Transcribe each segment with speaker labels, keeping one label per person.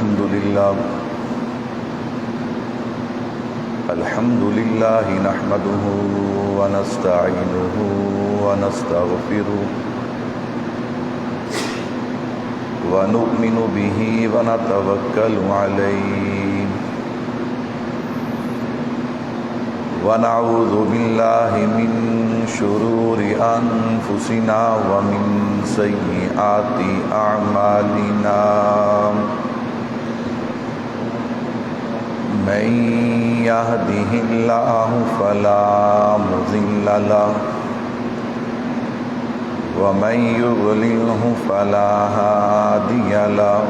Speaker 1: الحمد لله نحمده ونستعينه ونستغفره ونؤمن به ونتوكل عليه ونعوذ بالله من شرور أنفسنا ومن سيئات أعمالنا من يهده الله فلا مضل له ومن يضلله فلا هادي له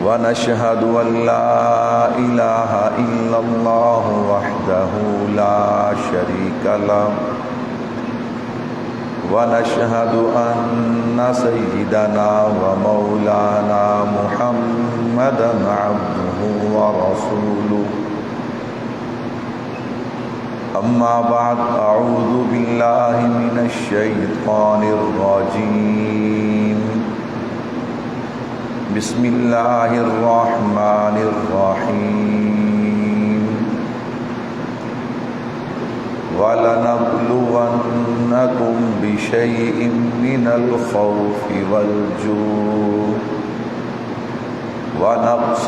Speaker 1: ونشهد أن لا إله إلا الله وحده لا شريك له ونشهد أن سيدنا ومولانا محمدا عبده ورسوله أما بعد أعوذ بالله من الشيطان الرجيم بسم الله الرحمن الرحيم وَلَنَبْلُوَنَّكُمْ بِشَيْءٍ مِّنَ الْخَوْفِ وَالْجُوعِ وَنَقْصٍ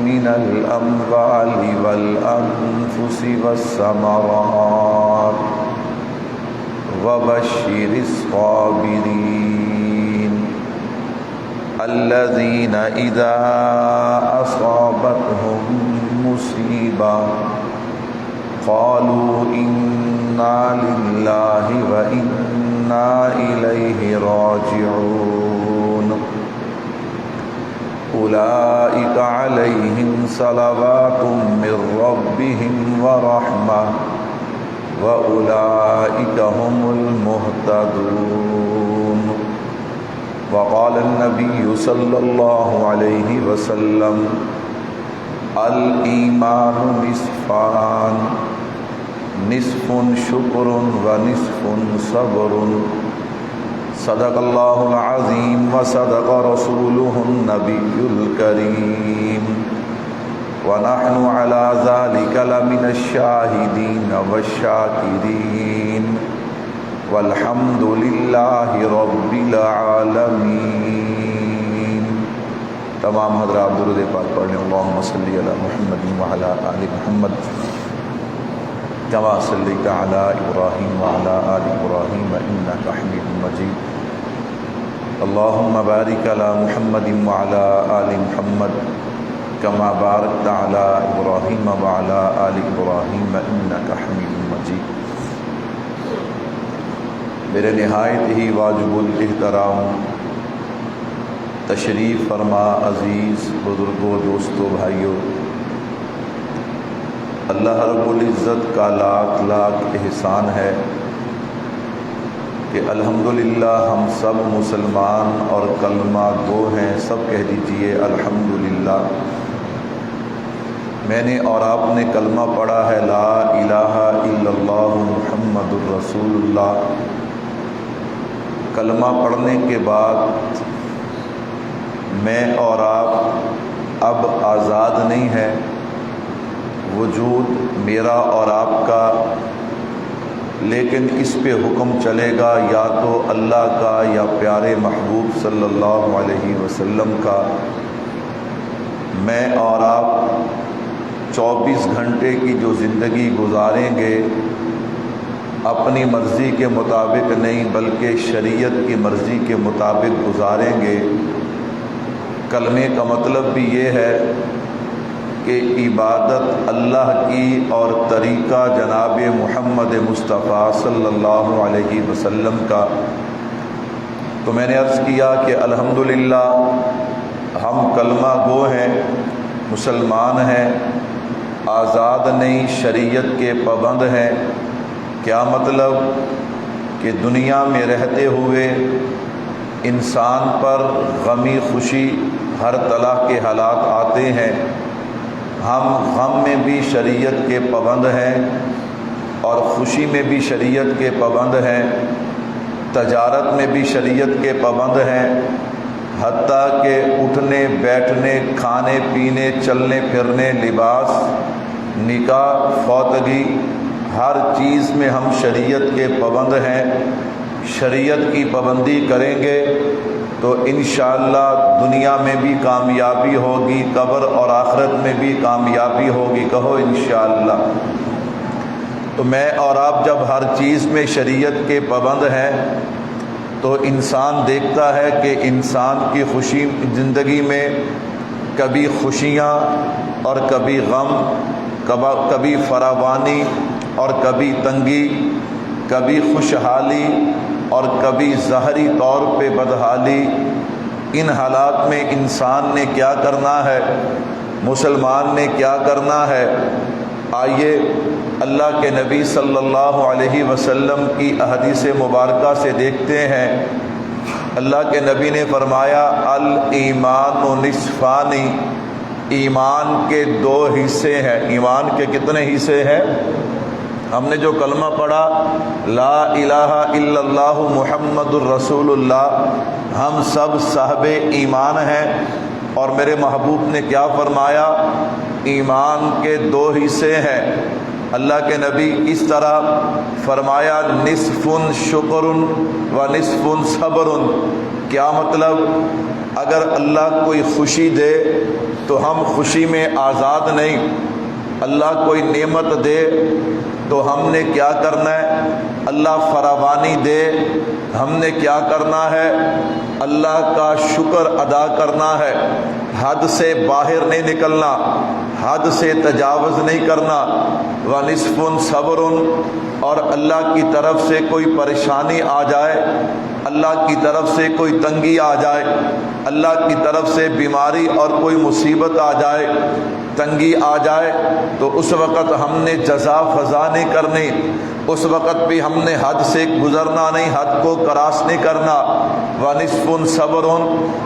Speaker 1: مِّنَ الْأَمْوَالِ وَالْأَنفُسِ وَالثَّمَرَاتِ وَبَشِّرِ الصَّابِرِينَ الَّذِينَ إِذَا أَصَابَتْهُم مُّصِيبَةٌ قالوا إنا لله وإنا إليه راجعون أولئك عليهم صلوات من ربهم ورحمة وأولئك هم المهتدون وقال النبي صلى الله عليه وسلم الإيمان نصفان نصف شكر ونصف صبر صدق الله العظيم وصدق رسوله النبي الكريم ونحن على ذلك لمن الشاهدين والشاكرين والحمد لله رب العالمين. تمام حضرات درود پاک پڑھیں. اللہم صلی علی محمد وعلی آل محمد كما صليت على إبراهيم وعلى آل إبراهيم إنك حميد مجيد. اللهم بارك على محمد وعلى آل محمد كما باركت على إبراهيم وعلى آل إبراهيم إنك حميد مجيد. میرے نہایت ہی واجب الاحترام تشریف فرما عزیز بزرگوں، دوستوں، بھائیوں، اللہ رب العزت کا لاکھ لاکھ احسان ہے کہ الحمدللہ ہم سب مسلمان اور کلمہ گو ہیں. سب کہہ دیجئے الحمدللہ. میں نے اور آپ نے کلمہ پڑھا ہے لا الہ الا اللہ محمد الرسول اللہ. کلمہ پڑھنے کے بعد میں اور آپ اب آزاد نہیں ہیں. وجود میرا اور آپ کا، لیکن اس پہ حکم چلے گا یا تو اللہ کا یا پیارے محبوب صلی اللہ علیہ وسلم کا. میں اور آپ 24 گھنٹے کی جو زندگی گزاریں گے اپنی مرضی کے مطابق نہیں بلکہ شریعت کی مرضی کے مطابق گزاریں گے. کلمے کا مطلب بھی یہ ہے کہ عبادت اللہ کی اور طریقہ جناب محمد مصطفیٰ صلی اللہ علیہ وسلم کا. تو میں نے عرض کیا کہ الحمدللہ ہم کلمہ گو ہیں، مسلمان ہیں، آزاد نہیں، شریعت کے پابند ہیں. کیا مطلب؟ کہ دنیا میں رہتے ہوئے انسان پر غمی خوشی ہر طرح کے حالات آتے ہیں. ہم غم میں بھی شریعت کے پابند ہیں اور خوشی میں بھی شریعت کے پابند ہیں، تجارت میں بھی شریعت کے پابند ہیں، حتیٰ کہ اٹھنے بیٹھنے کھانے پینے چلنے پھرنے لباس نکاح فوتگی ہر چیز میں ہم شریعت کے پابند ہیں۔ شریعت کی پابندی کریں گے تو انشاءاللہ دنیا میں بھی کامیابی ہوگی، قبر اور آخرت میں بھی کامیابی ہوگی، کہو انشاءاللہ۔ تو میں اور آپ جب ہر چیز میں شریعت کے پابند ہیں تو انسان دیکھتا ہے کہ انسان کی خوشی زندگی میں کبھی خوشیاں اور کبھی غم، کبھی فراوانی اور کبھی تنگی، کبھی خوشحالی اور کبھی ظاہری طور پہ بدحالی۔ ان حالات میں انسان نے کیا کرنا ہے، مسلمان نے کیا کرنا ہے؟ آئیے اللہ کے نبی صلی اللہ علیہ وسلم کی احادیث مبارکہ سے دیکھتے ہیں۔ اللہ کے نبی نے فرمایا الایمان نصفان، ایمان کے دو حصے ہیں۔ ایمان کے کتنے حصے ہیں؟ ہم نے جو کلمہ پڑھا لا الہ الا اللہ محمد الرسول اللہ، ہم سب صاحب ایمان ہیں، اور میرے محبوب نے کیا فرمایا؟ ایمان کے دو حصے ہیں۔ اللہ کے نبی اس طرح فرمایا نصف شکر و نصف صبر۔ کیا مطلب؟ اگر اللہ کوئی خوشی دے تو ہم خوشی میں آزاد نہیں، اللہ کوئی نعمت دے تو ہم نے کیا کرنا ہے؟ اللہ فراوانی دے، ہم نے کیا کرنا ہے؟ اللہ کا شکر ادا کرنا ہے۔ حد سے باہر نہیں نکلنا، حد سے تجاوز نہیں کرنا۔ وَنِصْفٌ صَبْرٌ، اور اللہ کی طرف سے کوئی پریشانی آ جائے، اللہ کی طرف سے کوئی تنگی آ جائے، اللہ کی طرف سے بیماری اور کوئی مصیبت آ جائے، تنگی آ جائے، تو اس وقت ہم نے جزا فضا نہیں کرنی، اس وقت بھی ہم نے حد سے گزرنا نہیں، حد کو کراس نہیں کرنا۔ وَنِصْفٌ صَبْرٌ،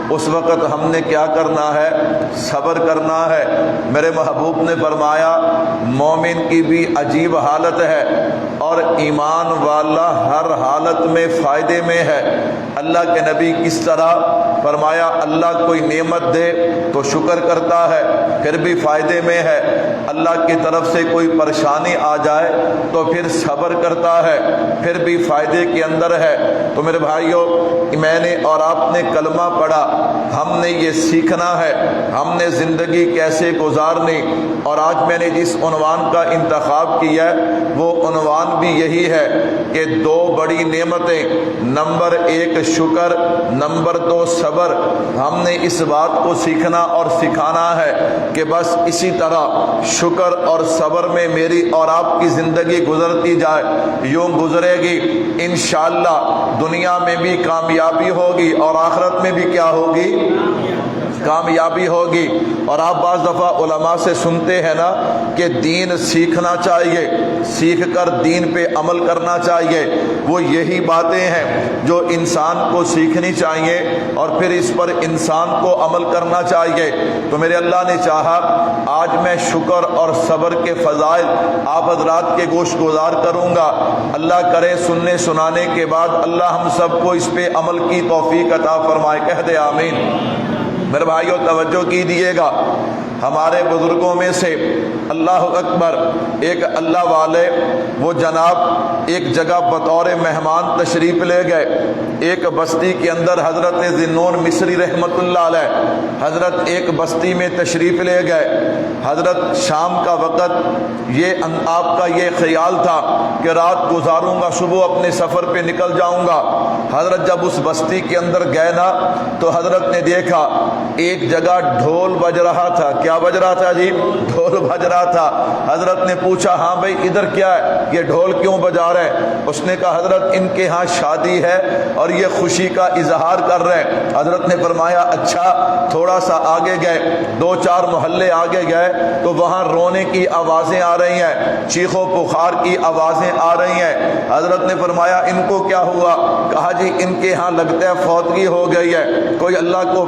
Speaker 1: اس وقت ہم نے کیا کرنا ہے؟ صبر کرنا ہے۔ میرے محبوب نے فرمایا مومن کی بھی عجیب حالت ہے، اور ایمان والا ہر حالت میں فائدے میں ہے۔ اللہ کے نبی کس طرح فرمایا اللہ کوئی نعمت دے تو شکر کرتا ہے، پھر بھی فائدے میں ہے۔ اللہ کی طرف سے کوئی پریشانی آ جائے تو پھر صبر کرتا ہے، پھر بھی فائدے کے اندر ہے۔ تو میرے بھائیوں، میں نے اور آپ نے کلمہ پڑھا، ہم نے یہ سیکھنا ہے ہم نے زندگی کیسے گزارنی، اور آج میں نے جس عنوان کا انتخاب کیا ہے وہ عنوان بھی یہی ہے کہ دو بڑی نعمتیں، نمبر ایک شکر، نمبر دو صبر۔ ہم نے اس بات کو سیکھنا اور سکھانا ہے کہ بس اسی طرح شکر اور صبر میں میری اور آپ کی زندگی گزرتی جائے، یوں گزرے گی انشاءاللہ دنیا میں بھی کامیابی ہوگی اور آخرت میں بھی کیا ہوگی؟ کامیابی ہوگی۔ اور آپ بعض دفعہ علماء سے سنتے ہیں نا کہ دین سیکھنا چاہیے، سیکھ کر دین پہ عمل کرنا چاہیے، وہ یہی باتیں ہیں جو انسان کو سیکھنی چاہیے اور پھر اس پر انسان کو عمل کرنا چاہیے۔ تو میرے اللہ نے چاہا آج میں شکر اور صبر کے فضائل آپ حضرات کے گوش گزار کروں گا۔ اللہ کرے سننے سنانے کے بعد اللہ ہم سب کو اس پہ عمل کی توفیق عطا فرمائے، کہہ دے آمین۔ میرے بھائیوں توجہ کیجیے گا، ہمارے بزرگوں میں سے اللہ اکبر ایک اللہ والے، وہ جناب ایک جگہ بطور مہمان تشریف لے گئے، ایک بستی کے اندر حضرت ذی-النون مصری رحمۃ اللہ علیہ حضرت ایک بستی میں تشریف لے گئے۔ حضرت شام کا وقت، یہ آپ کا یہ خیال تھا کہ رات گزاروں گا، صبح اپنے سفر پہ نکل جاؤں گا۔ حضرت جب اس بستی کے اندر گئے نا تو حضرت نے دیکھا ایک جگہ ڈھول بج رہا تھا۔ کیا بج رہا تھا جی؟ ڈھول بج رہا تھا۔ حضرت نے پوچھا ہاں بھائی ادھر کیا ہے، یہ ڈھول کیوں بجا رہے ہیں؟ اس نے کہا حضرت ان کے ہاں شادی ہے اور یہ خوشی کا اظہار کر رہے ہیں۔ حضرت نے فرمایا اچھا۔ تھوڑا سا آگے گئے، دو چار محلے آگے گئے تو وہاں رونے کی آوازیں آ رہی ہیں، چیخ و پکار کی آوازیں آ رہی ہیں۔ حضرت نے فرمایا ان کو کیا ہوا؟ کہا جی ان کے ہاں لگتا ہے فوتگی ہو گئی ہے، کوئی اللہ کو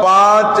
Speaker 1: 5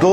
Speaker 1: 2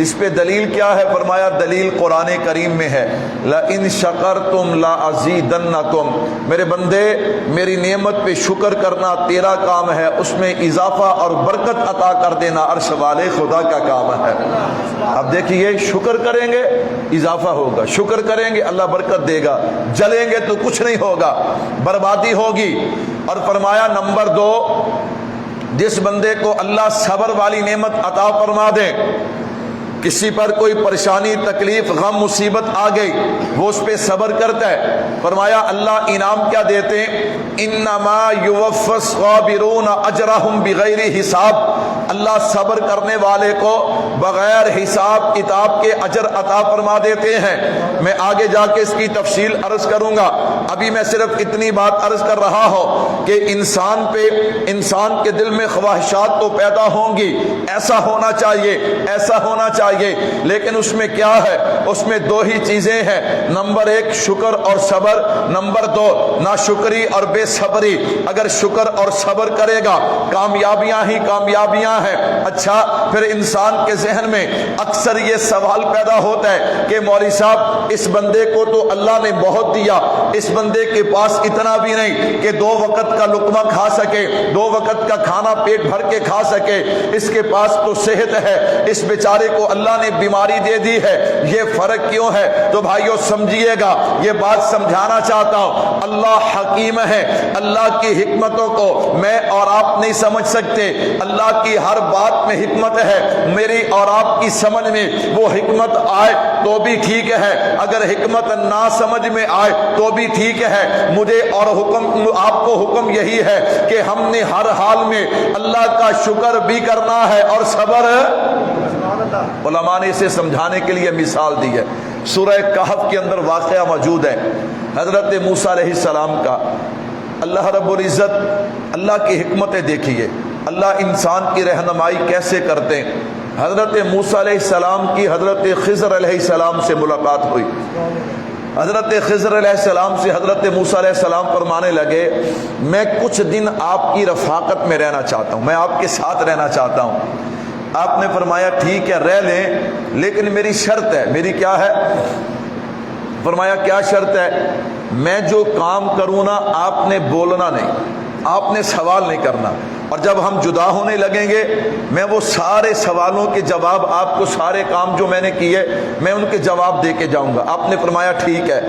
Speaker 1: اس پہ دلیل کیا ہے؟ فرمایا دلیل قرآن کریم میں ہے، لَإِن شَكَرْتُمْ لَأَزِيدَنَّكُمْ، میرے بندے میری نعمت پہ شکر کرنا تیرا کام ہے، اس میں اضافہ اور برکت عطا کر دینا عرش والے خدا کا کام ہے۔ اب دیکھیے شکر کریں گے اضافہ ہوگا، شکر کریں گے اللہ برکت دے گا، جلیں گے تو کچھ نہیں ہوگا، بربادی ہوگی۔ اور فرمایا نمبر 2، جس بندے کو اللہ صبر والی نعمت عطا فرما دے، کسی پر کوئی پریشانی تکلیف غم مصیبت آ گئی، وہ اس پہ صبر کرتا ہے، فرمایا اللہ انعام کیا دیتے ہیں؟ انما یوفی الصابرون اجرہم بغیر حساب، اللہ صبر کرنے والے کو بغیر حساب کتاب کے اجر عطا فرما دیتے ہیں۔ میں آگے جا کے اس کی تفصیل عرض کروں گا، ابھی میں صرف اتنی بات عرض کر رہا ہوں کہ انسان کے دل میں خواہشات تو پیدا ہوں گی، ایسا ہونا چاہیے ایسا ہونا چاہیے، لیکن اس میں کیا ہے؟ اس میں 2 ہی چیزیں ہیں، نمبر 1 شکر اور صبر، نمبر 2 ناشکری اور بے صبری۔ اگر شکر اور صبر کرے گا کامیابیاں ہی کامیابیاں ہیں۔ اچھا، پھر انسان کے ذہن میں اکثر یہ سوال پیدا ہوتا ہے کہ مولوی صاحب اس بندے کو تو اللہ نے بہت دیا، اس بندے کے پاس اتنا بھی نہیں کہ 2 وقت کا لقمہ کھا سکے، 2 وقت کا کھانا پیٹ بھر کے کھا سکے، اس کے پاس تو صحت ہے، اس بیچارے کو اللہ نے بیماری دے دی ہے، یہ فرق کیوں ہے؟ تو بھائیو سمجھیے گا، یہ بات سمجھانا چاہتا ہوں، اللہ حکیم ہے، اللہ کی حکمتوں کو میں اور آپ نہیں سمجھ سکتے، اللہ کی ہر بات میں حکمت ہے، میری اور آپ کی سمجھ میں وہ حکمت آئے تو بھی ٹھیک ہے، اگر حکمت نہ سمجھ میں آئے تو بھی ٹھیک ہے، مجھے اور آپ کو حکم یہی ہے کہ ہم نے ہر حال میں اللہ کا شکر بھی کرنا ہے اور صبر۔ علماء نے اسے سمجھانے کے لیے مثال دی ہے، سورہ کہف کے اندر واقعہ موجود ہے حضرت موسیٰ علیہ السلام کا۔ اللہ رب العزت، اللہ کی حکمتیں دیکھیے، اللہ انسان کی رہنمائی کیسے کرتے ہیں۔ حضرت موسیٰ علیہ السلام کی حضرت خضر علیہ السلام سے ملاقات ہوئی، حضرت خضر علیہ السلام سے حضرت موسیٰ علیہ السلام فرمانے لگے میں کچھ دن آپ کی رفاقت میں رہنا چاہتا ہوں، میں آپ کے ساتھ رہنا چاہتا ہوں۔ آپ نے فرمایا ٹھیک ہے رہ لیں، لیکن میری شرط ہے۔ میری کیا ہے؟ فرمایا کیا شرط ہے؟ میں جو کام کروں نا آپ نے بولنا نہیں، آپ نے سوال نہیں کرنا، اور جب ہم جدا ہونے لگیں گے میں وہ سارے سوالوں کے جواب آپ کو، سارے کام جو میں نے کیے میں ان کے جواب دے کے جاؤں گا۔ آپ نے فرمایا ٹھیک ہے۔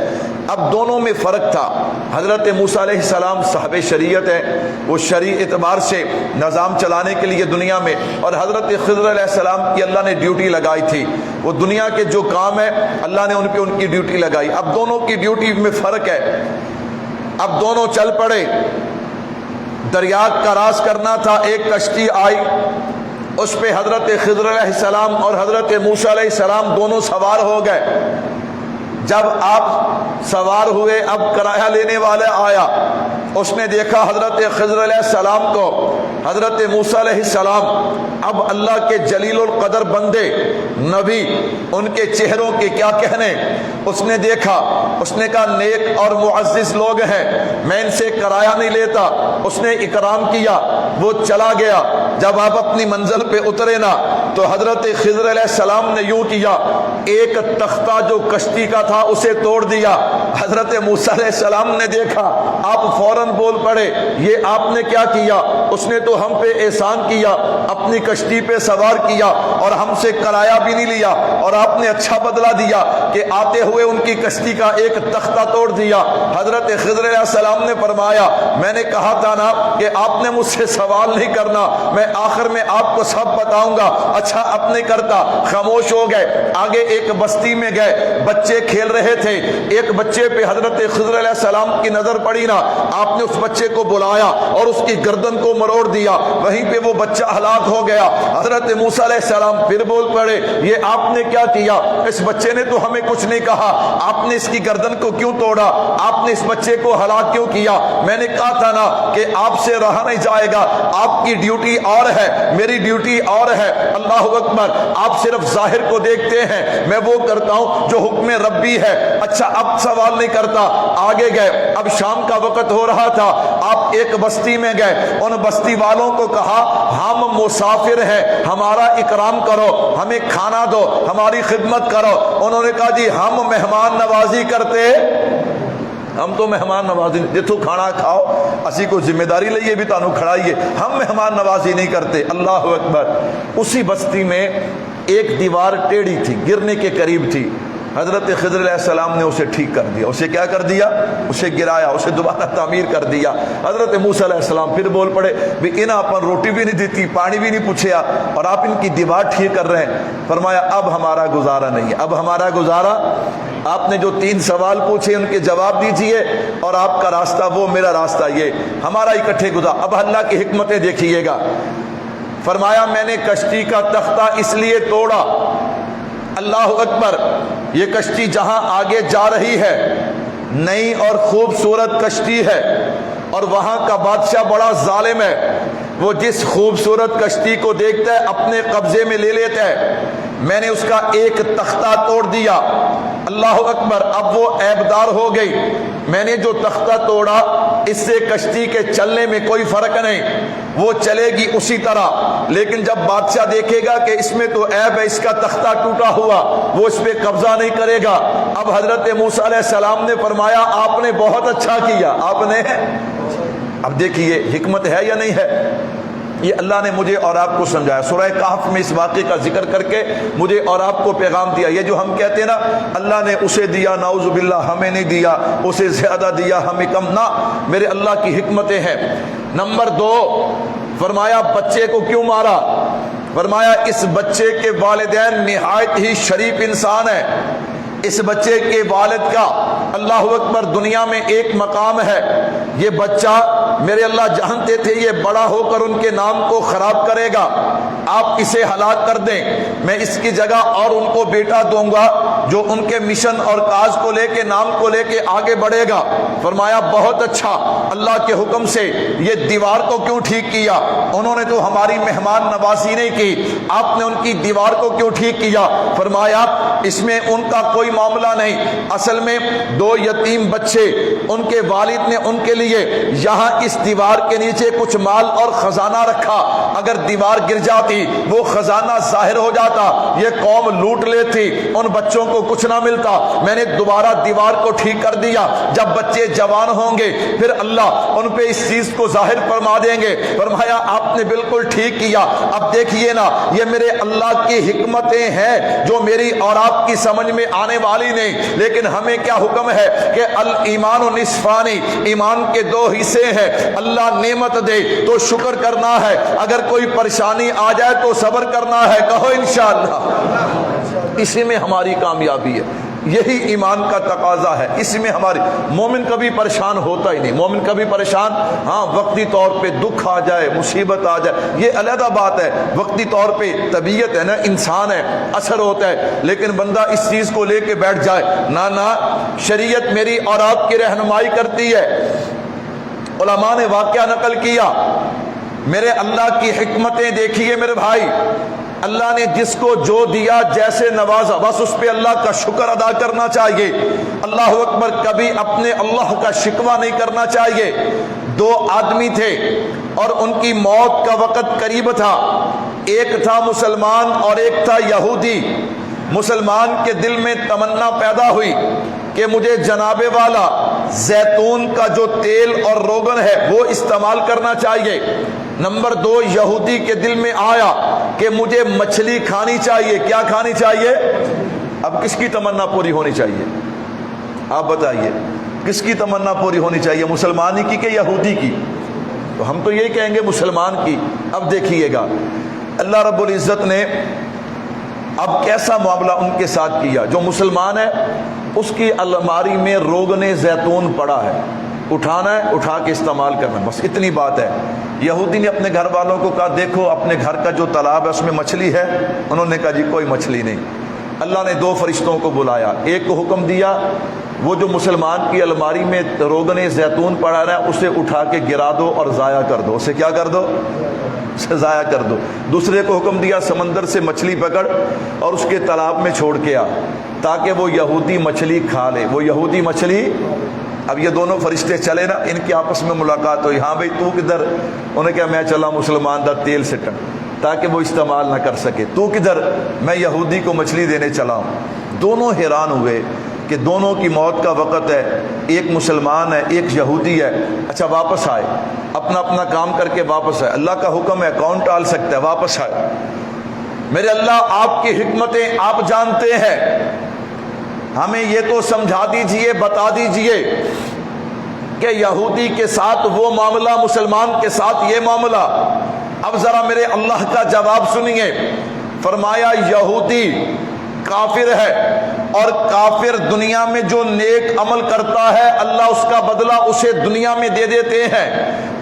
Speaker 1: اب دونوں میں فرق تھا، حضرت موسیٰ علیہ السلام صاحب شریعت ہے، وہ شرعی اعتبار سے نظام چلانے کے لیے دنیا میں، اور حضرت خضر علیہ السلام کی اللہ نے ڈیوٹی لگائی تھی، وہ دنیا کے جو کام ہے اللہ نے ان پہ ان کی ڈیوٹی لگائی۔ اب دونوں کی ڈیوٹی میں فرق ہے، اب دونوں چل پڑے، دریا کا راز کرنا تھا، ایک کشتی آئی، اس پہ حضرت خضر علیہ السلام اور حضرت موسیٰ علیہ السلام دونوں سوار ہو گئے۔ جب آپ سوار ہوئے اب کرایہ لینے والا آیا، اس نے دیکھا حضرت خضر علیہ السلام کو، حضرت موسیٰ علیہ السلام اب اللہ کے جلیل القدر بندے نبی، ان کے چہروں کے کیا کہنے، اس نے دیکھا، اس نے کہا نیک اور معزز لوگ ہیں، میں ان سے کرایہ نہیں لیتا، اس نے اکرام کیا، وہ چلا گیا۔ جب آپ اپنی منزل پہ اترے نا تو حضرت خضر علیہ السلام نے یوں کیا، ایک تختہ جو کشتی کا تھا اسے توڑ دیا۔ حضرت موسیٰ علیہ السلام نے دیکھا، آپ فوراً بول پڑے یہ آپ نے کیا کیا؟ اس نے تو ہم پہ احسان کیا، اپنی کشتی پہ سوار کیا اور ہم سے کرایہ بھی نہیں لیا، اور آپ نے اچھا بدلہ دیا کہ آتے ہوئے ان کی کشتی کا ایک تختہ توڑ دیا۔ حضرت خضر علیہ السلام نے فرمایا میں نے کہا تھا نا کہ آپ نے مجھ سے سوال نہیں کرنا، میں آخر میں آپ کو سب بتاؤں گا۔ اچھا اب نہیں کرتا، خاموش ہو گئے۔ آگے ایک بستی میں گئے، بچے کھیل رہے تھے، ایک بچے پہ حضرت خضر علیہ السلام کی نظر پڑی نا، آپ نے اس بچے کو بلایا اور اس کی گردن کو مروڑ دیا، وہیں پہ وہ بچہ ہلاک ہو گیا۔ حضرت موسیٰ علیہ السلام پھر بول پڑے یہ آپ نے کیا کیا؟ اس بچے نے تو ہمیں کچھ نہیں کہا، آپ نے اس کی گردن کو کیوں توڑا؟ آپ نے اس بچے کو ہلاک کیوں کیا؟ میں نے کہا تھا نا کہ آپ سے رہا نہیں جائے گا، آپ کی ڈیوٹی اور ہے، میری ڈیوٹی اور ہے۔ اللہ اکبر، آپ صرف ظاہر کو دیکھتے ہیں، میں وہ کرتا ہوں جو حکم ربی ہے۔ اچھا اب سوال استعمال نہیں کرتا۔ آگے گئے، اب شام کا وقت ہو رہا تھا، آپ ایک بستی میں گئے، ان بستی والوں کو کہا ہم مسافر ہیں، ہمارا اکرام کرو، ہمیں کھانا دو، ہماری خدمت کرو۔ انہوں نے کہا جی ہم مہمان نوازی کرتے، ہم تو مہمان نوازی جتوں کھانا کھاؤ، اسی کو ذمہ داری لئیے بھی تانوں کھڑائیے، ہم مہمان نوازی نہیں کرتے۔ اللہ اکبر۔ اسی بستی میں ایک دیوار ٹیڑھی تھی، گرنے کے قریب تھی، حضرت خضر علیہ السلام نے اسے ٹھیک کر دیا، اسے کیا کر دیا؟ اسے گرایا، اسے دوبارہ تعمیر کر دیا۔ حضرت موسیٰ علیہ السلام پھر بول پڑے بھی انہاں پر روٹی بھی نہیں دیتی، پانی بھی نہیں پوچھیا، اور آپ ان کی دیوار ٹھیک کر رہے ہیں۔ فرمایا اب ہمارا گزارا نہیں ہے، اب ہمارا گزارا، آپ نے جو 3 سوال پوچھے ان کے جواب دیجئے، اور آپ کا راستہ وہ، میرا راستہ یہ، ہمارا اکٹھے گزارا۔ اب اللہ کی حکمتیں دیکھیے گا۔ فرمایا میں نے کشتی کا تختہ اس لیے توڑا، اللہ اکبر، یہ کشتی جہاں آگے جا رہی ہے نئی اور خوبصورت کشتی ہے، اور وہاں کا بادشاہ بڑا ظالم ہے، وہ جس خوبصورت کشتی کو دیکھتا ہے اپنے قبضے میں لے لیتا ہے۔ میں نے اس کا ایک تختہ توڑ دیا، اللہ اکبر، اب وہ عیبدار ہو گئی۔ میں نے جو تختہ توڑا اس سے کشتی کے چلنے میں کوئی فرق نہیں، وہ چلے گی اسی طرح، لیکن جب بادشاہ دیکھے گا کہ اس میں تو عیب ہے، اس کا تختہ ٹوٹا ہوا، وہ اس پہ قبضہ نہیں کرے گا۔ اب حضرت موسیٰ علیہ السلام نے فرمایا آپ نے بہت اچھا کیا، آپ نے، اب دیکھیے حکمت ہے یا نہیں ہے، یہ اللہ نے مجھے اور آپ کو سمجھایا۔ سورہ کہف میں اس واقعے کا ذکر کر کے مجھے اور آپ کو پیغام دیا۔ یہ جو ہم کہتے ہیں نا اللہ نے اسے دیا، نعوذ باللہ ہمیں نہیں دیا، اسے زیادہ دیا ہمیں کم، نہ، میرے اللہ کی حکمتیں ہیں۔ نمبر 2، فرمایا بچے کو کیوں مارا؟ فرمایا اس بچے کے والدین نہایت ہی شریف انسان ہیں، اس بچے کے والد کا اللہ اکبر دنیا میں ایک مقام ہے، یہ بچہ میرے اللہ جانتے تھے یہ بڑا ہو کر ان کے نام کو خراب کرے گا، آپ اسے ہلاک کر دیں، میں اس کی جگہ اور ان کو بیٹا دوں گا جو ان کے مشن اور کاج کو لے کے، نام کو لے کے آگے بڑھے گا۔ فرمایا بہت اچھا، اللہ کے حکم سے یہ دیوار کو کیوں ٹھیک کیا؟ انہوں نے تو ہماری مہمان نوازی نہیں کی، آپ نے ان کی دیوار کو کیوں ٹھیک کیا؟ فرمایا اس میں ان کا کوئی معاملہ نہیں، اصل میں 2 یتیم بچے، ان کے والد نے ان کے لیے یہاں اس دیوار کے نیچے کچھ مال اور خزانہ رکھا، اگر دیوار گر جاتی وہ خزانہ ظاہر ہو جاتا، یہ قوم لوٹ لیتی، ان بچوں کو کچھ نہ ملتا، میں نے دوبارہ دیوار کو ٹھیک کر دیا، جب بچے جوان ہوں گے پھر اللہ ان پہ اس چیز کو ظاہر فرما دیں گے۔ فرمایا آپ نے بالکل ٹھیک کیا۔ اب دیکھیے نا یہ میرے اللہ کی حکمتیں ہیں جو میری اور آپ کی سمجھ میں آنے والی نہیں، لیکن ہمیں کیا حکم ہے کہ الایمان نصفانی، ایمان کے 2 حصے ہیں، اللہ نعمت دے تو شکر کرنا ہے، اگر کوئی پریشانی آ جائے تو صبر کرنا ہے، کہو انشاءاللہ، اسی میں ہماری کامیابی ہے، یہی ایمان کا تقاضا ہے، اس میں ہماری، مومن کبھی پریشان ہوتا ہی نہیں، مومن کبھی پریشان، ہاں وقتی طور پہ دکھ آ جائے، مصیبت آ جائے، یہ علیحدہ بات ہے، وقتی طور پہ طبیعت ہے نا، انسان ہے، اثر ہوتا ہے، لیکن بندہ اس چیز کو لے کے بیٹھ جائے نہ، شریعت میری اور آپ کی رہنمائی کرتی ہے۔ علماء نے واقعہ نقل کیا، میرے اللہ کی حکمتیں دیکھیے میرے بھائی، اللہ نے جس کو جو دیا جیسے نوازا بس اس پہ اللہ کا شکر ادا کرنا چاہیے، اللہ اکبر، کبھی اپنے اللہ کا شکوہ نہیں کرنا چاہیے۔ 2 آدمی تھے اور ان کی موت کا وقت قریب تھا، ایک تھا مسلمان اور ایک تھا یہودی۔ مسلمان کے دل میں تمنا پیدا ہوئی کہ مجھے جناب والا زیتون کا جو تیل اور روغن ہے وہ استعمال کرنا چاہیے۔ نمبر 2 یہودی کے دل میں آیا کہ مجھے مچھلی کھانی چاہیے۔ کیا کھانی چاہیے؟ اب کس کی تمنا پوری ہونی چاہیے؟ آپ بتائیے کس کی تمنا پوری ہونی چاہیے، مسلمانی کی کہ یہودی کی؟ تو ہم تو یہی کہیں گے مسلمان کی۔ اب دیکھیے گا اللہ رب العزت نے اب کیسا معاملہ ان کے ساتھ کیا۔ جو مسلمان ہے اس کی الماری میں روغن زیتون پڑا ہے، اٹھانا ہے، اٹھا کے استعمال کرنا، بس اتنی بات ہے۔ یہودی نے اپنے گھر والوں کو کہا دیکھو اپنے گھر کا جو تالاب ہے اس میں مچھلی ہے؟ انہوں نے کہا جی کوئی مچھلی نہیں۔ اللہ نے 2 فرشتوں کو بلایا، ایک کو حکم دیا وہ جو مسلمان کی الماری میں روغن زیتون پڑا ہے اسے اٹھا کے گرا دو اور ضائع کر دو، اسے کیا کر دو؟ اسے ضائع کر دو۔ دوسرے کو حکم دیا سمندر سے مچھلی پکڑ اور اس کے تالاب میں چھوڑ کے آ تاکہ وہ یہودی مچھلی کھا لے۔ وہ یہودی مچھلی، اب یہ دونوں فرشتے چلے نا، ان کی آپس میں ملاقات ہوئی، ہاں بھائی تو کدھر؟ انہوں نے کہا میں چلا مسلمان دا تیل سٹن تاکہ وہ استعمال نہ کر سکے۔ تو کدھر؟ میں یہودی کو مچھلی دینے چلا ہوں۔ دونوں حیران ہوئے کہ دونوں کی موت کا وقت ہے، ایک مسلمان ہے ایک یہودی ہے، اچھا واپس آئے، اپنا اپنا کام کر کے واپس آئے، اللہ کا حکم ہے کون ٹال سکتا ہے، واپس آئے۔ میرے اللہ آپ کی حکمتیں آپ جانتے ہیں، ہمیں یہ تو سمجھا دیجئے، بتا دیجئے کہ یہودی کے ساتھ وہ معاملہ، مسلمان کے ساتھ یہ معاملہ۔ اب ذرا میرے اللہ کا جواب سنیے، فرمایا یہودی کافر ہے، اور کافر دنیا میں جو نیک عمل کرتا ہے اللہ اس کا بدلہ اسے دنیا میں دے دیتے ہیں،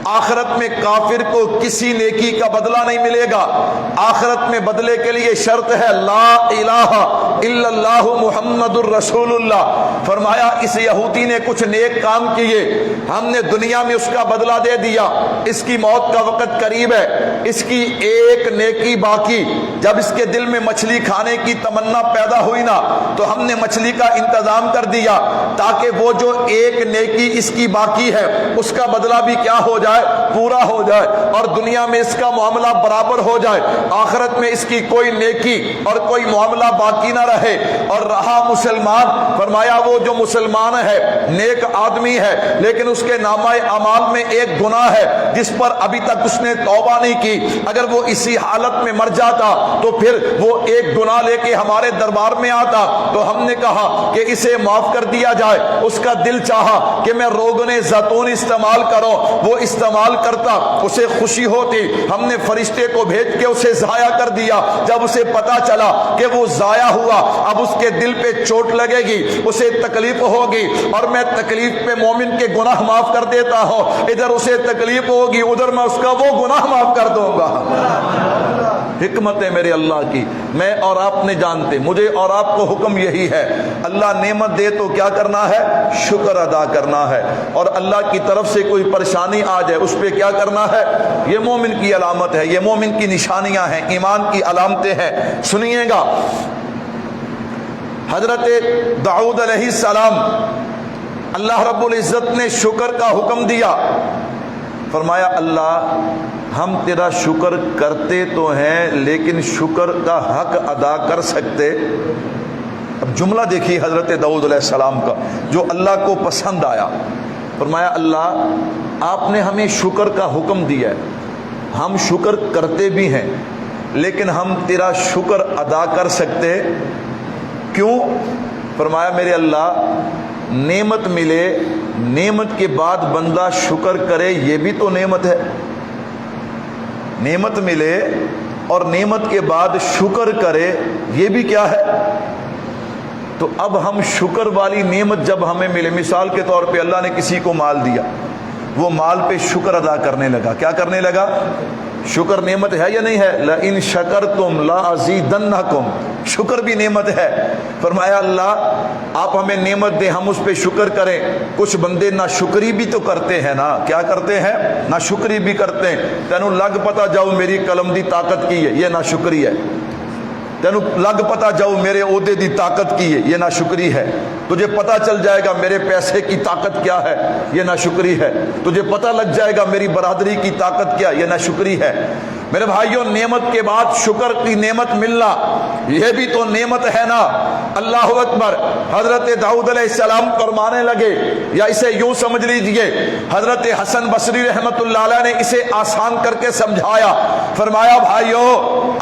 Speaker 1: آخرت میں کافر کو کسی نیکی کا بدلہ نہیں ملے گا۔ آخرت میں بدلے کے لیے شرط ہے لا الہ الا اللہ محمد الرسول اللہ۔ فرمایا اس یہودی نے کچھ نیک کام کیے، ہم نے دنیا میں اس کا بدلہ دے دیا، اس کی موت کا وقت قریب ہے، اس کی ایک نیکی باقی۔ جب اس کے دل میں مچھلی کھانے کی تمنا پیدا ہوئی نا تو ہم نے مچھلی کا انتظام کر دیا تاکہ وہ جو ایک نیکی اس کی باقی ہے اس کا بدلہ بھی کیا ہو جائے، پورا ہو جائے، اور دنیا میں اس کا معاملہ برابر ہو جائے، آخرت میں اس کی کوئی نیکی اور کوئی معاملہ باقی نہ رہے۔ اور رہا مسلمان، فرمایا وہ جو مسلمان ہے نیک آدمی ہے لیکن اس کے نامہ اعمال میں ایک گناہ ہے جس پر ابھی تک اس نے توبہ نہیں کی، اگر وہ اسی حالت میں مر جاتا تو پھر وہ ایک گناہ لے کے ہمارے دربار میں آتا تو ہم نے کہا کہ اسے معاف کر دیا جائے۔ اس کا دل چاہا کہ میں روغن زیتون استعمال کروں، وہ استعمال کرتا، اسے خوشی ہوتی، ہم نے فرشتے کو بھیج کے اسے ضائع کر دیا۔ جب اسے پتا چلا کہ وہ ضائع ہوا اب اس کے دل پہ چوٹ لگے گی، اسے تکلیف ہوگی، اور میں تکلیف پہ مومن کے گناہ معاف کر دیتا ہوں، ادھر اسے تکلیف ہوگی ادھر میں اس کا وہ گناہ معاف کر دوں گا۔ حکمت ہے میرے اللہ کی، میں اور آپ نے جانتے، مجھے اور آپ کو حکم یہی ہے، اللہ نعمت دے تو کیا کرنا ہے؟ شکر ادا کرنا ہے، اور اللہ کی طرف سے کوئی پریشانی آ جائے اس پہ کیا کرنا ہے؟ یہ مومن کی علامت ہے، یہ مومن کی نشانیاں ہیں، ایمان کی علامتیں ہیں۔ سنیے گا، حضرت داؤد علیہ السلام اللہ رب العزت نے شکر کا حکم دیا، فرمایا اللہ ہم تیرا شکر کرتے تو ہیں لیکن شکر کا حق ادا کر سکتے؟ اب جملہ دیکھیے حضرت داؤد علیہ السلام کا جو اللہ کو پسند آیا، فرمایا اللہ آپ نے ہمیں شکر کا حکم دیا ہے، ہم شکر کرتے بھی ہیں لیکن ہم تیرا شکر ادا کر سکتے کیوں؟ فرمایا میرے اللہ نعمت ملے، نعمت کے بعد بندہ شکر کرے یہ بھی تو نعمت ہے، نعمت ملے اور نعمت کے بعد شکر کرے یہ بھی کیا ہے؟ تو اب ہم شکر والی نعمت جب ہمیں ملے، مثال کے طور پہ اللہ نے کسی کو مال دیا، وہ مال پہ شکر ادا کرنے لگا، کیا کرنے لگا؟ شکر نعمت ہے یا نہیں ہے؟ لَإِن شَكَرْتُمْ لَأَزِيدَنَّكُمْ، شکر بھی نعمت ہے۔ فرمایا اللہ آپ ہمیں نعمت دیں ہم اس پہ شکر کریں۔ کچھ بندے نہ شکری بھی تو کرتے ہیں نا، کیا کرتے ہیں؟ نہ شکری بھی کرتے ہیں۔ تینوں لگ پتا جاؤ میری قلم دی طاقت کی ہے، یہ نہ شکری ہے۔ تینوں لگ پتا جاؤ میرے عہدے دی طاقت کی ہے، یہ نہ شکری ہے۔ تجھے پتا چل جائے گا میرے پیسے کی طاقت کیا ہے، یہ نہ شکری ہے۔ تجھے پتا لگ جائے گا میری برادری کی طاقت کیا، یہ نہ شکری ہے۔ میرے بھائیوں نعمت کے بعد شکر کی نعمت ملنا یہ بھی تو نعمت ہے نا۔ اللہ اکبر۔ حضرت داؤد علیہ السلام فرمانے لگے، یا اسے یوں سمجھ لیجئے حضرت حسن بصری رحمت اللہ علیہ نے اسے آسان کر کے سمجھایا، فرمایا بھائیوں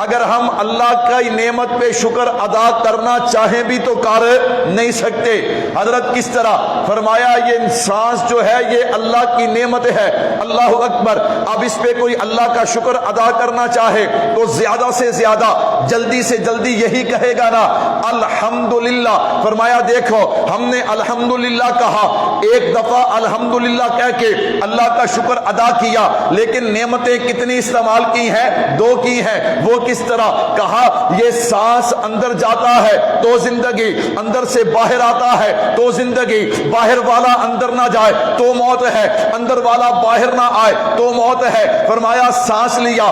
Speaker 1: اگر ہم اللہ کی نعمت پہ شکر ادا کرنا چاہیں بھی تو کر نہیں سکتے۔ حضرت کس طرح؟ فرمایا یہ سانس جو ہے یہ اللہ کی نعمت ہے، اللہ اکبر۔ اب اس پہ کوئی اللہ کا شکر ادا کرنا چاہے تو زیادہ سے زیادہ جلدی سے جلدی یہی کہے گا نا الحمدللہ۔ فرمایا دیکھو ہم نے الحمدللہ کہا، ایک دفعہ الحمدللہ کہہ کے اللہ کا شکر ادا کیا، لیکن نعمتیں کتنی استعمال کی ہیں؟ دو کی ہیں۔ وہ کس طرح؟ کہا یہ سانس اندر جاتا ہے تو زندگی، اندر سے باہر آتا ہے تو زندگی، باہر والا اندر نہ جائے تو موت ہے، اندر والا باہر نہ آئے تو موت ہے۔ فرمایا سانس لیا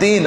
Speaker 1: 3।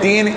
Speaker 1: 3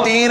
Speaker 1: 3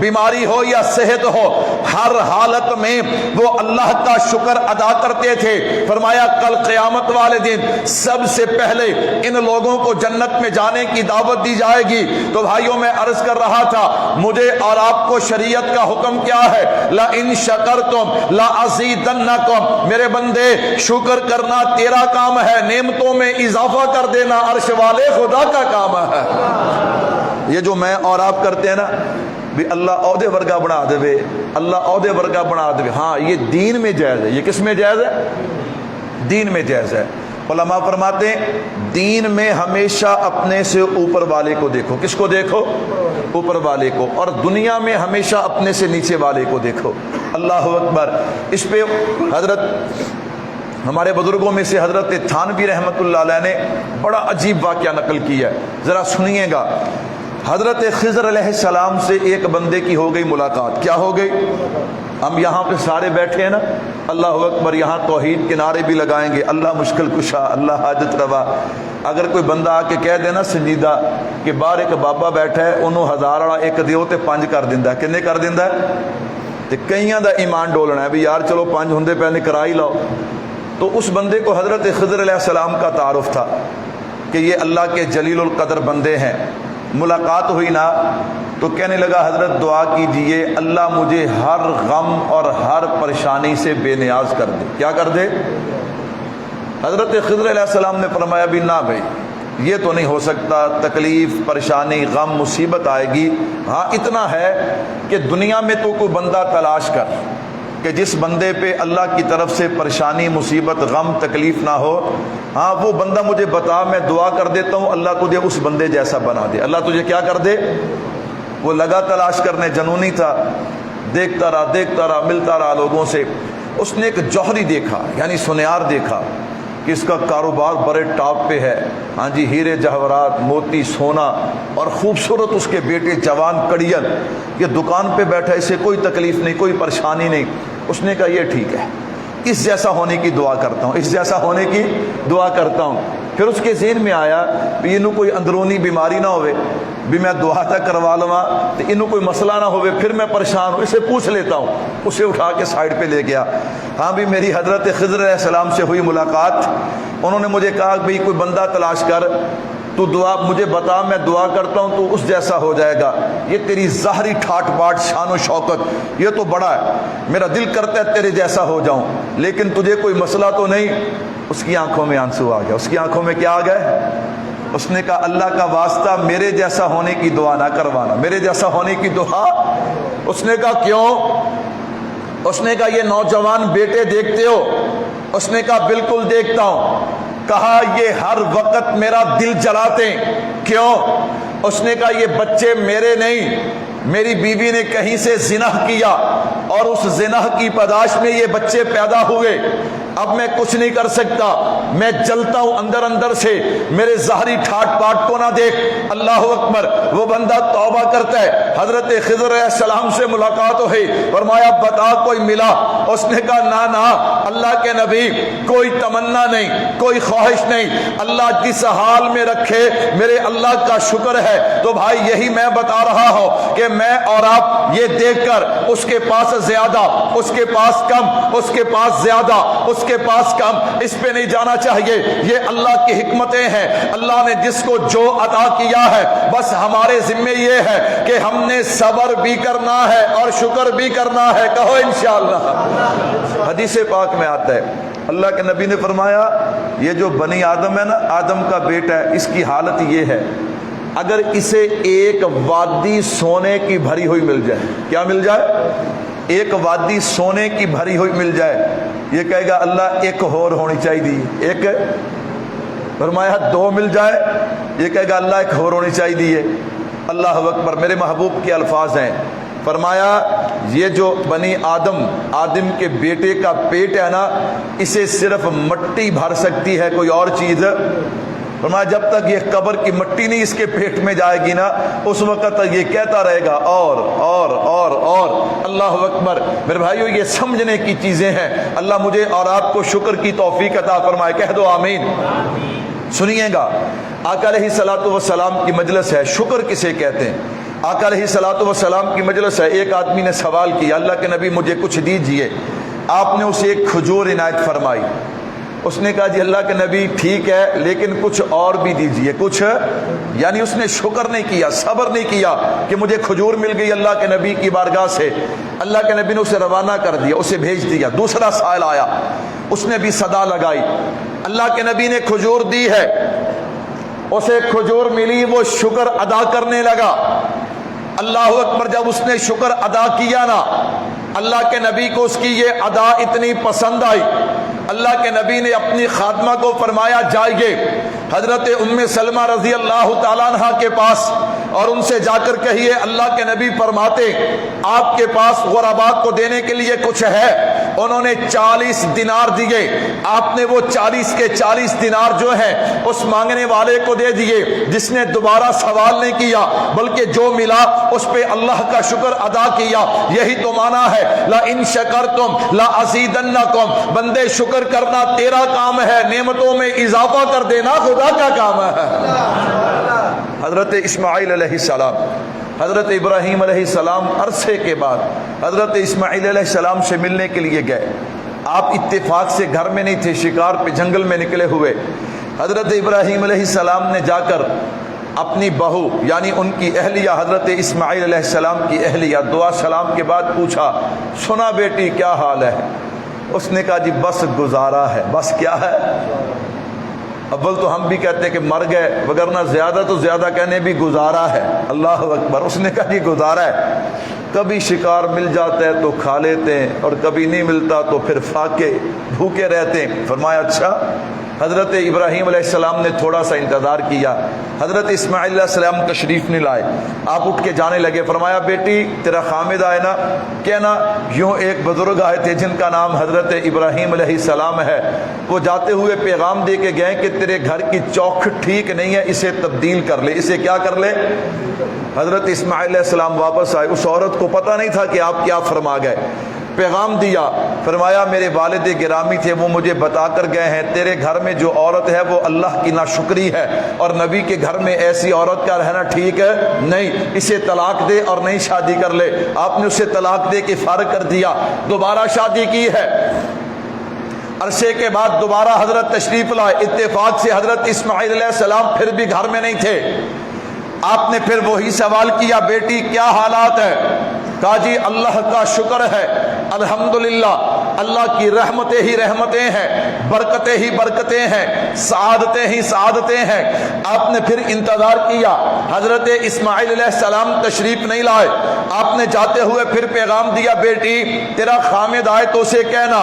Speaker 1: بیماری ہو یا صحت ہو، ہر حالت میں وہ اللہ کا شکر ادا کرتے تھے۔ فرمایا کل قیامت والے دن سب سے پہلے ان لوگوں کو جنت میں جانے کی دعوت دی جائے گی۔ تو بھائیوں میں عرض کر رہا تھا، مجھے اور آپ کو شریعت کا حکم کیا ہے؟ لَإِن شَكَرْتُمْ لَأَزِيدَنَّكُمْ، میرے بندے شکر کرنا تیرا کام ہے، نعمتوں میں اضافہ کر دینا عرش والے خدا کا کام ہے۔ یہ جو میں اور آپ کرتے ہیں نا بھی اللہ عہدے ورگا بنا دے وے، اللہ عہدے ورگا بنا دے وے، ہاں یہ دین میں جائز ہے۔ یہ کس میں جائز ہے؟ دین میں جائز ہے۔ علماء فرماتے ہیں دین میں ہمیشہ اپنے سے اوپر والے کو دیکھو۔ کس کو دیکھو؟ اوپر والے کو۔ اور دنیا میں ہمیشہ اپنے سے نیچے والے کو دیکھو۔ اللہ اکبر۔ اس پہ حضرت ہمارے بزرگوں میں سے حضرت تھانوی رحمۃ اللہ علیہ نے بڑا عجیب واقعہ نقل کیا ہے، ذرا سنیے گا۔ حضرت خضر علیہ السلام سے ایک بندے کی ہو گئی ملاقات۔ کیا ہو گئی؟ ہم یہاں پہ سارے بیٹھے ہیں نا، اللہ اکبر، یہاں توحید کے نعرے بھی لگائیں گے، اللہ مشکل کشا، اللہ حاجت روا۔ اگر کوئی بندہ آ کے کہہ دینا سنجیدہ کہ باہر ایک بابا بیٹھا ہے، انہوں ہزار والا ایک دیو تے 5 کر دیندا، کنے کر دیندا ہے؟ تے کئیاں دا ایمان ڈولنا ہے بھی یار چلو 5 ہوندے پے نے کرا ہی لاؤ۔ تو اس بندے کو حضرت خضر علیہ السلام کا تعارف تھا کہ یہ اللہ کے جلیل القدر بندے ہیں۔ ملاقات ہوئی نا تو کہنے لگا حضرت دعا کیجئے اللہ مجھے ہر غم اور ہر پریشانی سے بے نیاز کر دے۔ کیا کر دے؟ حضرت خضر علیہ السلام نے فرمایا بھی نہ بھائی یہ تو نہیں ہو سکتا، تکلیف پریشانی غم مصیبت آئے گی، ہاں اتنا ہے کہ دنیا میں تو کوئی بندہ تلاش کر کہ جس بندے پہ اللہ کی طرف سے پریشانی مصیبت غم تکلیف نہ ہو، ہاں وہ بندہ مجھے بتا، میں دعا کر دیتا ہوں اللہ تجھے اس بندے جیسا بنا دے۔ اللہ تجھے کیا کر دے؟ وہ لگا تلاش کرنے، جنونی تھا، دیکھتا رہا ملتا رہا لوگوں سے۔ اس نے ایک جوہری دیکھا، یعنی سنیار دیکھا کہ اس کا کاروبار بڑے ٹاپ پہ ہے، ہاں جی، ہیرے جواہرات موتی سونا، اور خوبصورت اس کے بیٹے جوان کڑیل، یہ دکان پہ بیٹھا، اسے کوئی تکلیف نہیں کوئی پریشانی نہیں۔ اس نے کہا یہ ٹھیک ہے، اس جیسا ہونے کی دعا کرتا ہوں، اس جیسا ہونے کی دعا کرتا ہوں۔ پھر اس کے ذہن میں آیا کہ انہوں کوئی اندرونی بیماری نہ ہوئے بھی میں دعا تک کروا لواں تو انہوں کوئی مسئلہ نہ ہوئے، پھر میں پریشان ہوں، اسے پوچھ لیتا ہوں۔ اسے اٹھا کے سائڈ پہ لے گیا۔ ہاں بھی میری حضرت خضر علیہ السلام سے ہوئی ملاقات، انہوں نے مجھے کہا کہ کوئی بندہ تلاش کر، تو دعا مجھے بتا، میں دعا کرتا ہوں تو اس جیسا ہو جائے گا۔ یہ تیری ظاہری ٹھاٹ باٹ شان و شوکت یہ تو بڑا ہے، میرا دل کرتا ہے تیرے جیسا ہو جاؤں، لیکن تجھے کوئی مسئلہ تو نہیں؟ اس کی آنکھوں میں آنسو آ گیا۔ اس کی آنکھوں میں کیا آ گئے؟ اس نے کہا اللہ کا واسطہ میرے جیسا ہونے کی دعا نہ کروانا، میرے جیسا ہونے کی دعا۔ اس نے کہا کیوں؟ اس نے کہا یہ نوجوان بیٹے دیکھتے ہو؟ اس نے کہا بالکل دیکھتا ہوں۔ کہا یہ ہر وقت میرا دل جلاتے ہیں، کیوں؟ اس نے کہا یہ بچے میرے نہیں، میری بیوی نے کہیں سے زنا کیا اور اس زنا کی پاداش میں یہ بچے پیدا ہوئے، اب میں کچھ نہیں کر سکتا، میں جلتا ہوں اندر اندر سے، میرے ظاہری ٹھاٹ پاٹ کو نہ دیکھ۔ اللہ اکبر۔ وہ بندہ توبہ کرتا ہے، حضرت خضر علیہ السلام سے ملاقات ہوئی، فرمایا بتا کوئی ملا؟ اس نے کہا نہ اللہ کے نبی کوئی تمنا نہیں کوئی خواہش نہیں، اللہ جس حال میں رکھے میرے اللہ کا شکر ہے۔ تو بھائی یہی میں بتا رہا ہوں کہ میں اور آپ یہ دیکھ کر اس کے پاس زیادہ، اس کے پاس کم، اس کے پاس زیادہ، اس کے پاس کم، اس پہ نہیں جانا چاہیے۔ یہ اللہ کی حکمتیں ہیں، اللہ نے جس کو جو عطا کیا ہے، بس ہمارے ذمے یہ ہے کہ ہم نے صبر بھی کرنا ہے اور شکر بھی کرنا ہے۔ کہو انشاءاللہ۔ حدیث پاک میں آتا ہے اللہ کے نبی نے فرمایا یہ جو بنی آدم ہے نا، آدم کا بیٹا ہے، اس کی حالت یہ ہے اگر اسے ایک وادی سونے کی بھری ہوئی مل جائے، کیا مل جائے؟ ایک وادی سونے کی بھری ہوئی مل جائے، یہ کہے گا اللہ ایک اور ہونی چاہیے، ایک فرمایا 2 مل جائے، یہ کہے گا اللہ ایک اور ہونی چاہیے۔ اللہ اکبر۔ میرے محبوب کے الفاظ ہیں، فرمایا یہ جو بنی آدم کے بیٹے کا پیٹ ہے نا، اسے صرف مٹی بھر سکتی ہے، کوئی اور چیز۔ فرمایا جب تک یہ قبر کی مٹی نہیں اس کے پیٹ میں جائے گی نا، اس وقت تک یہ کہتا رہے گا اور اللہ اکبر۔ میرے بھائیو یہ سمجھنے کی چیزیں ہیں، اللہ مجھے اور آپ کو شکر کی توفیق عطا فرمائے، کہہ دو آمین۔ سنیے گا، آقا علیہ الصلوۃ والسلام کی مجلس ہے، شکر کسے کہتے ہیں؟ آقا علیہ الصلوۃ والسلام کی مجلس ہے، ایک آدمی نے سوال کیا اللہ کے نبی مجھے کچھ دیجئے، آپ نے اسے ایک کھجور عنایت فرمائی۔ اس نے کہا جی اللہ کے نبی ٹھیک ہے لیکن کچھ اور بھی دیجئے، کچھ، یعنی اس نے شکر نہیں کیا، صبر نہیں کیا کہ مجھے کھجور مل گئی اللہ کے نبی کی بارگاہ سے۔ اللہ کے نبی نے اسے روانہ کر دیا، اسے بھیج دیا۔ دوسرا سائل آیا، اس نے بھی صدا لگائی، اللہ کے نبی نے کھجور دی ہے، اسے کھجور ملی، وہ شکر ادا کرنے لگا۔ اللہ اکبر، جب اس نے شکر ادا کیا نا، اللہ کے نبی کو اس کی یہ ادا اتنی پسند آئی، اللہ کے نبی نے اپنی خادمہ کو فرمایا جائیے حضرت ام سلمہ رضی اللہ تعالیٰ عنہ کے پاس اور ان سے جا کر کہیے اللہ کے نبی فرماتے آپ کے پاس غرباء کو دینے کے لیے کچھ ہے۔ انہوں نے 40 دینار دیے، آپ نے وہ 40 کے 40 دینار جو ہیں اس مانگنے والے کو دے دیے جس نے دوبارہ سوال نہیں کیا بلکہ جو ملا اس پہ اللہ کا شکر ادا کیا۔ یہی تو معنی ہے لَإِن شَكَرْتُمْ لَأَزِيدَنَّكُمْ، بندے شکر کرنا تیرا کام ہے، نعمتوں میں اضافہ کر دینا خدا کا کام ہے۔ حضرت اسماعیل علیہ السلام، حضرت ابراہیم علیہ السلام عرصے کے بعد حضرت اسماعیل علیہ السلام سے ملنے کے لیے گئے۔ آپ اتفاق سے گھر میں نہیں تھے، شکار پہ جنگل میں نکلے ہوئے۔ حضرت ابراہیم علیہ السلام نے جا کر اپنی بہو یعنی ان کی اہلیہ حضرت اسماعیل علیہ السلام کی اہلیہ دعا سلام کے بعد پوچھا سنا بیٹی کیا حال ہے؟ اس نے کہا جی بس گزارا ہے۔ بس کیا ہے؟ اول تو ہم بھی کہتے ہیں کہ مر گئے، وگرنہ زیادہ تو زیادہ کہنے بھی گزارا ہے۔ اللہ اکبر، اس نے کہا جی گزارا ہے۔ کبھی شکار مل جاتا ہے تو کھا لیتے ہیں اور کبھی نہیں ملتا تو پھر فاقے بھوکے رہتے ہیں۔ فرمایا اچھا۔ حضرت ابراہیم علیہ السلام نے تھوڑا سا انتظار کیا، حضرت اسماعیل علیہ السلام تشریف نہیں لائے۔ آپ اٹھ کے جانے لگے، فرمایا بیٹی تیرا خامد آئے نا؟ کہنا یوں ایک بزرگ آئے تھے جن کا نام حضرت ابراہیم علیہ السلام ہے، وہ جاتے ہوئے پیغام دے کے گئے کہ تیرے گھر کی چوکھٹ ٹھیک نہیں ہے، اسے تبدیل کر لے۔ اسے کیا کر لے؟ حضرت اسماعیل علیہ السلام واپس آئے، اس عورت کو پتہ نہیں تھا کہ آپ کیا فرما گئے۔ پیغام دیا، فرمایا میرے والد گرامی تھے وہ مجھے بتا کر گئے ہیں تیرے گھر میں جو عورت ہے وہ اللہ کی ناشکری ہے اور نبی کے گھر میں ایسی عورت کا رہنا ٹھیک ہے نہیں، اسے طلاق دے اور نئی شادی کر لے۔ آپ نے اسے طلاق دے کے فارغ کر دیا، دوبارہ شادی کی ہے۔ عرصے کے بعد دوبارہ حضرت تشریف لائے، اتفاق سے حضرت اسماعیل علیہ السلام پھر بھی گھر میں نہیں تھے۔ آپ نے پھر وہی سوال کیا بیٹی کیا حالات ہے؟ کہا جی اللہ کا شکر ہے الحمدللہ، اللہ کی رحمتیں ہی رحمتیں ہیں، برکتیں ہی برکتیں ہیں، سعادتیں ہی سعادتیں ہیں۔ آپ نے پھر انتظار کیا، حضرت اسماعیل علیہ السلام تشریف نہیں لائے۔ آپ نے جاتے ہوئے پھر پیغام دیا بیٹی تیرا خامد آئے تو اسے کہنا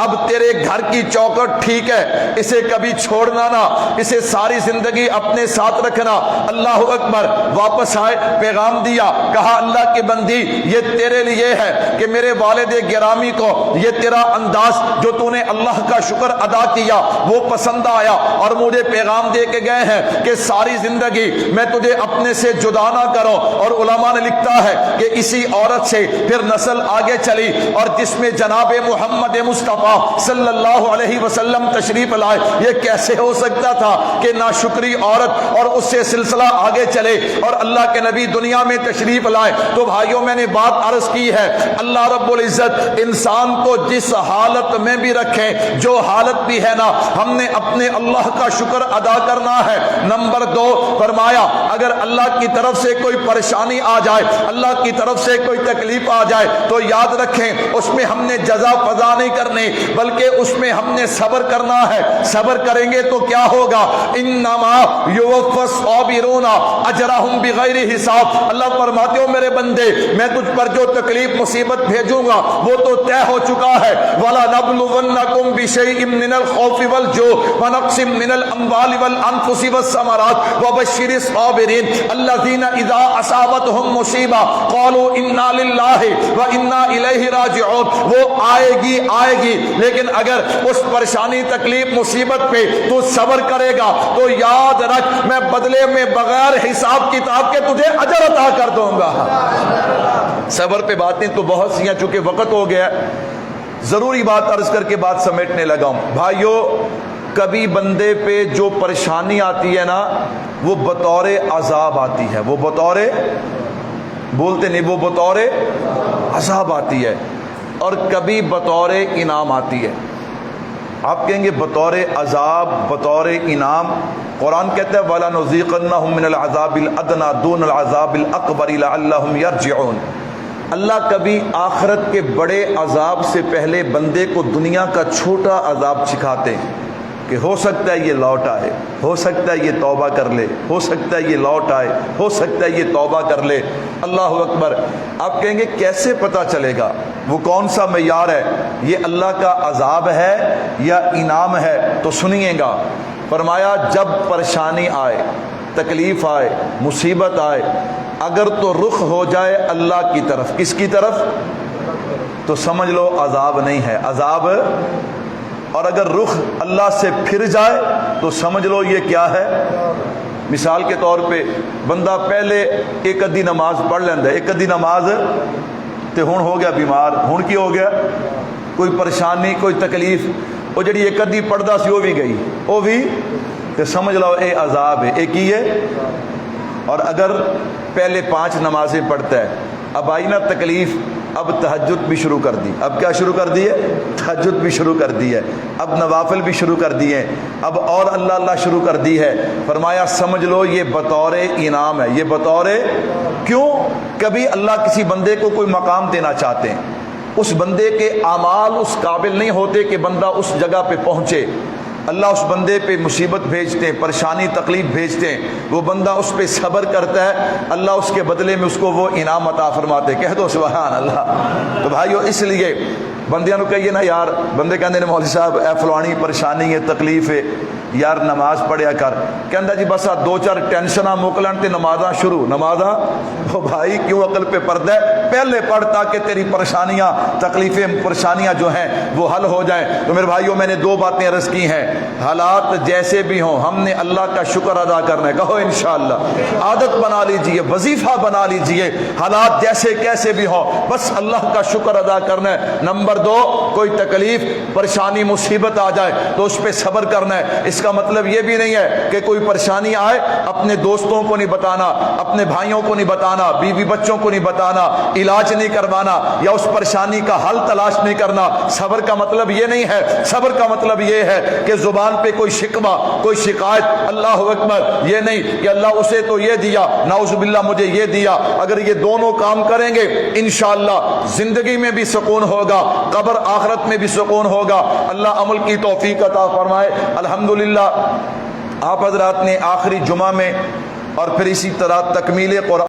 Speaker 1: اب تیرے گھر کی چوکھٹ ٹھیک ہے، اسے کبھی چھوڑنا نہ، اسے ساری زندگی اپنے ساتھ رکھنا۔ اللہ اکبر، واپس آئے، پیغام دیا، کہا اللہ کی بندی یہ تیرے لیے ہے کہ میرے والد گرامی کو یہ تیرا انداز جو تو نے اللہ کا شکر ادا کیا وہ پسند آیا اور مجھے پیغام دے کے گئے ہیں کہ ساری زندگی میں تجھے اپنے سے جدا نہ کروں۔ اور علماء نے لکھتا ہے کہ اسی عورت سے پھر نسل آگے چلی اور جس میں جناب محمد مصطفیٰ صلی اللہ علیہ وسلم تشریف لائے۔ یہ کیسے ہو سکتا تھا کہ ناشکری عورت اور اس سے سلسلہ آگے چلے اور اللہ کے نبی دنیا میں تشریف لائے؟ تو بھائیوں میں نے بات عرض کی ہے، اللہ رب العزت انسان کو جس حالت میں بھی رکھے، جو حالت بھی ہے نا، ہم نے اپنے اللہ کا شکر ادا کرنا ہے۔ نمبر 2 فرمایا اگر اللہ کی طرف سے کوئی پریشانی آ جائے، اللہ کی طرف سے کوئی تکلیف آ جائے تو یاد رکھیں اس میں ہم نے جزا فضا نہیں کرنی بلکہ اس میں ہم نے صبر کرنا ہے۔ صبر کریں گے تو کیا ہوگا؟ انما یوفی الصابرون اجرہم بغیر حساب۔ اللہ فرماتے ہو میرے بندے میں تجھ پر جو تکلیف مصیبت بھیجوں گا وہ تو طے ہو چکا ہے۔ وَلَنَبْلُوَنَّكُمْ بِشَيْءٍ مِّنَ الْخَوْفِ وَالْجُوعِ وَنَقْصٍ مِّنَ الْأَمْوَالِ وَالْأَنفُسِ وَالثَّمَرَاتِ وَبَشِّرِ الصَّابِرِينَ الَّذِينَ إِذَا أَصَابَتْهُمْ مُصِیبَةٌ قَالُوا إِنَّا لِلَّهِ وَإِنَّا إِلَیْهِ راجعون۔ وہ آئے گی لیکن اگر اس پریشانی تکلیف مصیبت پہ تو صبر کرے گا تو یاد رکھ میں بدلے میں بغیر حساب کتاب کے تجھے اجر عطا کر دوں گا۔ صبر پہ باتیں تو بہت سی ہیں، چونکہ وقت ہو گیا ضروری بات عرض کر کے بات سمیٹنے لگا ہوں۔ بھائیو کبھی بندے پہ جو پریشانی آتی ہے نا وہ بطور عذاب آتی ہے، وہ بطور بولتے نہیں، وہ بطور عذاب آتی ہے اور کبھی بطور انعام آتی ہے۔ آپ کہیں گے بطور عذاب، بطور انعام؟ قرآن کہتا ہے وَلَنُذِيقَنَّهُم مِّنَ الْعَذَابِ الْأَدْنَىٰ دُونَ الْعَذَابِ الْأَكْبَرِ لَعَلَّهُمْ يَرْجِعُونَ۔ اللہ کبھی آخرت کے بڑے عذاب سے پہلے بندے کو دنیا کا چھوٹا عذاب سکھاتے ہیں کہ ہو سکتا ہے یہ لوٹ آئے، ہو سکتا ہے یہ توبہ کر لے، ہو سکتا ہے یہ لوٹ آئے، ہو سکتا ہے یہ توبہ کر لے۔ اللہ اکبر۔ آپ کہیں گے کیسے پتہ چلے گا؟ وہ کون سا معیار ہے؟ یہ اللہ کا عذاب ہے یا انعام ہے؟ تو سنیے گا، فرمایا جب پریشانی آئے، تکلیف آئے، مصیبت آئے، اگر تو رخ ہو جائے اللہ کی طرف، کس کی طرف؟ تو سمجھ لو عذاب نہیں ہے، عذاب۔ اور اگر رخ اللہ سے پھر جائے تو سمجھ لو یہ کیا ہے؟ مثال کے طور پہ بندہ پہلے ایک ادھی نماز پڑھ لینا ہے، ایک ادھی نماز تے ہن ہو گیا بیمار، ہن کی ہو گیا؟ کوئی پریشانی، کوئی تکلیف، وہ جڑی ایک ادھی پڑھدا سی وہ بھی گئی، وہ بھی تے سمجھ لو اے عذاب ہے، ایک ہی ہے۔ اور اگر پہلے 5 نمازیں پڑھتا ہے، اب آئی نا تکلیف، اب تہجد بھی شروع کر دی، اب کیا شروع کر دی ہے؟ تہجد بھی شروع کر دی ہے، اب نوافل بھی شروع کر دیے، اب اور اللہ اللہ شروع کر دی ہے۔ فرمایا سمجھ لو یہ بطور انعام ہے، یہ بطور۔ کیوں؟ کبھی اللہ کسی بندے کو کوئی مقام دینا چاہتے ہیں، اس بندے کے اعمال اس قابل نہیں ہوتے کہ بندہ اس جگہ پہ پہنچے، اللہ اس بندے پہ مصیبت بھیجتے ہیں، پریشانی تکلیف بھیجتے ہیں، وہ بندہ اس پہ صبر کرتا ہے، اللہ اس کے بدلے میں اس کو وہ انعام عطا فرماتے۔ کہہ دو سبحان اللہ۔ تو بھائیو اس لیے بندیاں نو کہیے نا یار، بندے کہندے نے مولوی صاحب اے فلانی پریشانی ہے، تکلیف ہے، یار نماز پڑھیا کر۔ کہندا جی بس 2-4 ٹینشناں مکلن تے نمازاں شروع، نمازاں۔ او بھائی کیوں عقل پہ پردہ ہے؟ پہلے پڑھ تاکہ تیری پریشانیاں، تکلیفیں، پریشانیاں جو ہیں وہ حل ہو جائیں۔ تو میرے بھائیوں میں نے 2 باتیں عرض کی ہیں، حالات جیسے بھی ہوں ہم نے اللہ کا شکر ادا کرنا ہے، کہو انشاءاللہ۔ عادت بنا لیجئے، وظیفہ بنا لیجئے، حالات جیسے کیسے بھی ہوں بس اللہ کا شکر ادا کرنا ہے۔ نمبر 2، کوئی تکلیف، پریشانی، مصیبت آ جائے تو اس پہ صبر کرنا ہے۔ اس کا مطلب یہ بھی نہیں ہے کہ کوئی پریشانی آئے اپنے دوستوں کو نہیں بتانا، اپنے بھائیوں کو نہیں بتانا، بیوی بچوں کو نہیں بتانا، علاج نہیں کروانا یا اس پریشانی کا حل تلاش نہیں کرنا۔ صبر کا مطلب یہ نہیں ہے، صبر کا مطلب یہ ہے کہ زبان پہ کوئی شکوہ، کوئی شکایت، اللہ اکبر، یہ نہیں کہ اللہ اسے تو یہ دیا، نعوذ باللہ مجھے یہ دیا۔ اگر یہ دونوں کام کریں گے انشاءاللہ زندگی میں بھی سکون ہوگا، قبر آخرت میں بھی سکون ہوگا۔ اللہ عمل کی توفیق عطا فرمائے۔ الحمدللہ آپ حضرات نے آخری جمعہ میں اور پھر اسی طرح تکمیل قرآن